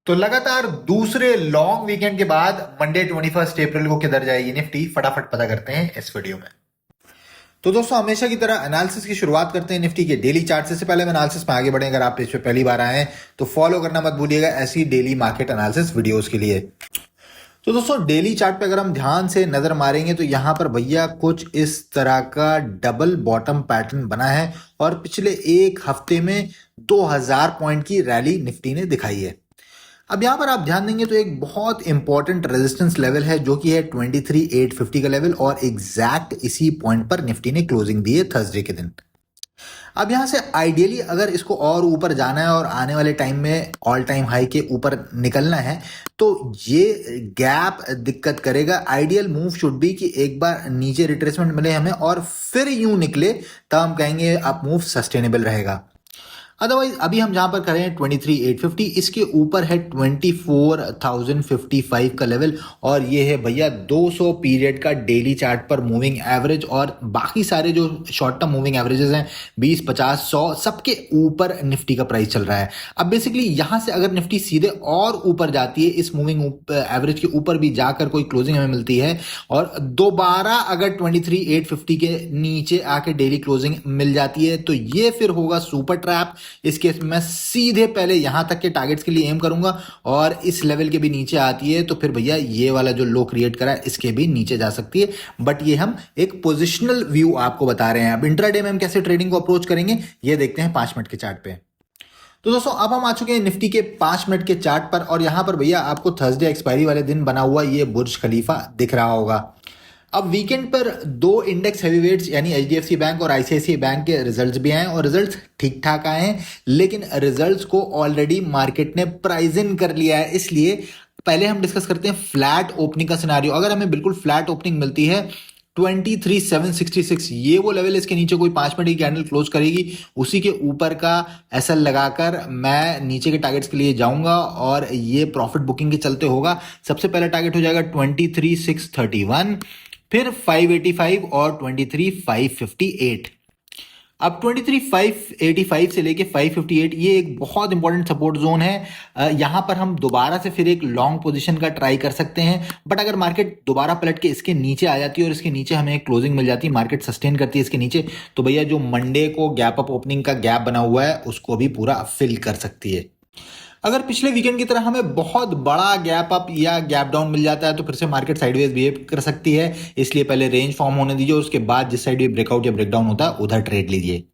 तो लगातार दूसरे लॉन्ग वीकेंड के बाद मंडे 21 अप्रैल को किधर जाएगी निफ्टी, फटाफट पता करते हैं इस वीडियो में। तो दोस्तों हमेशा की तरह एनालिसिस की शुरुआत करते हैं निफ्टी के डेली चार्ट से पहले हम एनालिसिस में आगे बढ़े, अगर आप इस पे पहली बार आए हैं तो फॉलो करना मत भूलिएगा ऐसी डेली मार्केट एनालिसिस वीडियोस के लिए। तो दोस्तों डेली चार्ट पे अगर हम ध्यान से नजर मारेंगे तो यहां पर भैया कुछ इस तरह का डबल बॉटम पैटर्न बना है और पिछले एक हफ्ते में 2000 पॉइंट की रैली निफ्टी ने दिखाई है। अब यहां पर आप ध्यान देंगे तो एक बहुत इंपॉर्टेंट रेजिस्टेंस लेवल है जो कि है 23,850 का लेवल, और एग्जैक्ट इसी पॉइंट पर निफ्टी ने क्लोजिंग दी है थर्सडे के दिन। अब यहां से आइडियली अगर इसको और ऊपर जाना है और आने वाले टाइम में ऑल टाइम हाई के ऊपर निकलना है तो ये गैप दिक्कत करेगा। आइडियल मूव शुड बी कि एक बार नीचे रिट्रेसमेंट मिले हमें और फिर यूं निकले, तब हम कहेंगे अप मूव सस्टेनेबल रहेगा। अदरवाइज अभी हम जहां पर करें 23,850, इसके ऊपर है 24,055 का लेवल, और ये है भैया 200 पीरियड का डेली चार्ट पर मूविंग एवरेज, और बाकी सारे जो शॉर्ट टर्म मूविंग एवरेजेस हैं 20, 50, 100 सबके ऊपर निफ्टी का प्राइस चल रहा है। अब बेसिकली यहां से अगर निफ्टी सीधे और ऊपर जाती है, इस मूविंग एवरेज के ऊपर भी जाकर कोई क्लोजिंग हमें मिलती है और दोबारा अगर 23,850 के नीचे आके डेली क्लोजिंग मिल जाती है तो ये फिर होगा सुपर ट्रैप। इस केस में मैं सीधे पहले यहां तक के टारगेट्स के लिए एम करूंगा, और इस लेवल के भी नीचे आती है तो फिर भैया ये वाला जो लो क्रिएट करा है इसके भी नीचे जा सकती है। बट ये हम एक पोजिशनल व्यू आपको बता रहे हैं। अब इंट्राडे में हम कैसे ट्रेडिंग को अप्रोच करेंगे ये देखते हैं 5 मिनट के चार्ट पे। तो दोस्तों अब हम आ चुके हैं निफ्टी के 5 मिनट के चार्ट पर, और यहां पर भैया आपको थर्सडे एक्सपायरी वाले दिन बना हुआ ये बुर्ज खलीफा दिख रहा होगा। अब वीकेंड पर दो इंडेक्स हैवीवेट्स यानी एचडीएफसी बैंक और आईसीआईसीआई बैंक के रिजल्ट्स भी आए और रिजल्ट्स ठीक ठाक आए हैं, लेकिन रिजल्ट्स को ऑलरेडी मार्केट ने प्राइज इन कर लिया है। इसलिए पहले हम डिस्कस करते हैं फ्लैट ओपनिंग का सिनारियो। अगर हमें बिल्कुल फ्लैट ओपनिंग मिलती है 23,766, ये वो लेवल, इसके नीचे कोई 5 मिनट की कैंडल क्लोज करेगी, उसी के ऊपर का एसएल लगाकर मैं नीचे के टारगेट्स के लिए जाऊंगा और ये प्रॉफिट बुकिंग के चलते होगा। सबसे पहला टारगेट हो जाएगा 23,631, फिर 585 और 23,558। अब 23,585 से लेके 558 ये एक बहुत इंपॉर्टेंट सपोर्ट जोन है। यहां पर हम दोबारा से फिर एक लॉन्ग पोजीशन का ट्राई कर सकते हैं, बट अगर मार्केट दोबारा पलट के इसके नीचे आ जाती है और इसके नीचे हमें क्लोजिंग मिल जाती है, मार्केट सस्टेन करती है इसके नीचे, तो भैया जो मंडे को गैप अप ओपनिंग का गैप बना हुआ है उसको भी पूरा फिल कर सकती है। अगर पिछले वीकेंड की तरह हमें बहुत बड़ा गैप अप या गैप डाउन मिल जाता है तो फिर से मार्केट साइडवेज बिहेव कर सकती है। इसलिए पहले रेंज फॉर्म होने दीजिए और उसके बाद जिस साइड भी ब्रेकआउट या ब्रेकडाउन होता है उधर ट्रेड लीजिए।